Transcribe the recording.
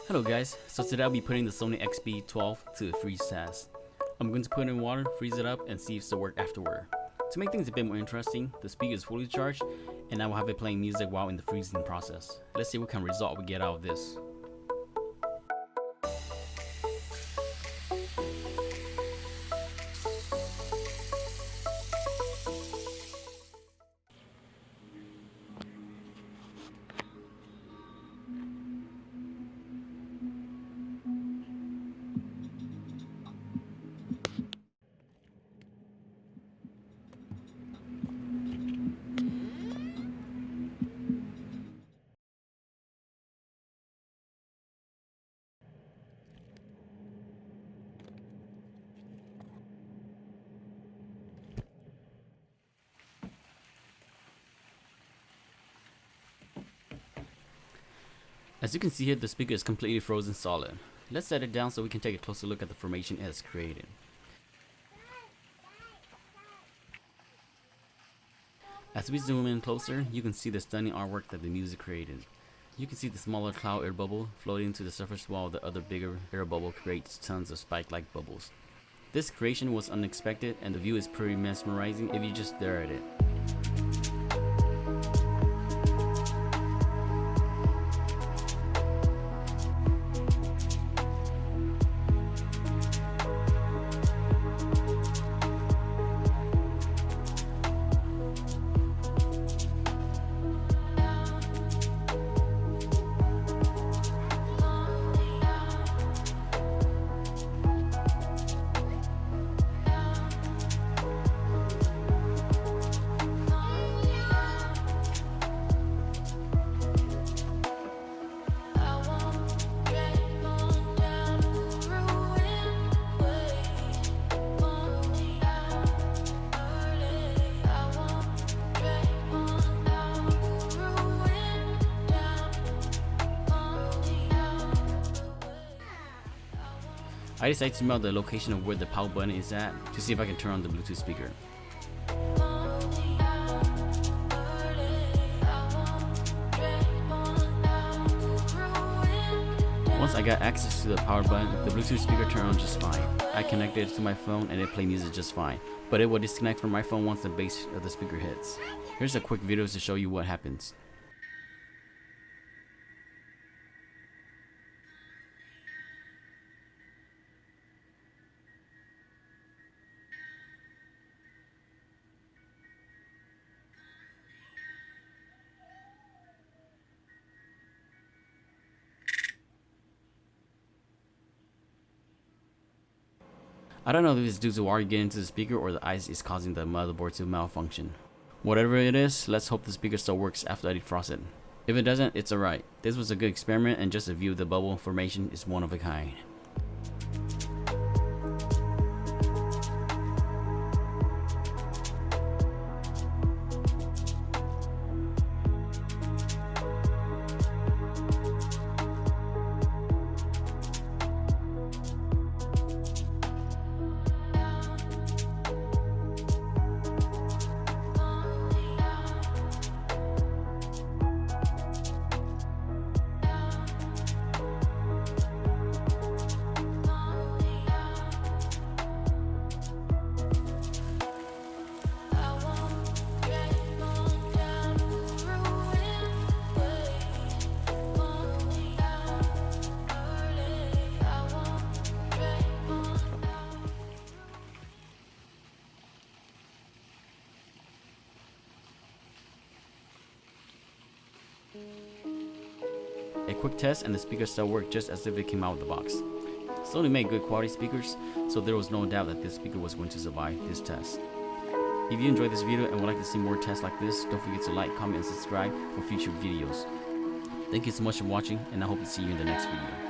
Hello guys, so today I'll be putting the Sony Xb12 to a freeze test. I'm going to put it in water, freeze it up, and see if it'll work afterward. To make things a bit more interesting, the speaker is fully charged, and I will have it playing music while in the freezing process. Let's see what kind of result we get out of this. As you can see here, the speaker is completely frozen solid. Let's set it down so we can take a closer look at the formation it has created. As we zoom in closer, you can see the stunning artwork that the music created. You can see the smaller cloud air bubble floating to the surface while the other bigger air bubble creates tons of spike-like bubbles. This creation was unexpected, and the view is pretty mesmerizing if you just stare at it. I decided to map the location of where the power button is at to see if I can turn on the Bluetooth speaker. Once I got access to the power button, the Bluetooth speaker turned on just fine. I connected it to my phone and it played music just fine, but it will disconnect from my phone once the bass of the speaker hits. Here's a quick video to show you what happens. I don't know if it's due to wire getting into the speaker or the ice is causing the motherboard to malfunction. Whatever it is, let's hope the speaker still works after I defrost it. If it doesn't, it's alright. This was a good experiment, and just a view of the bubble formation is one of a kind. A quick test and the speaker still worked just as if it came out of the box. Sony made good quality speakers, so there was no doubt that this speaker was going to survive this test. If you enjoyed this video and would like to see more tests like this, don't forget to like, comment, and subscribe for future videos. Thank you so much for watching, and I hope to see you in the next video.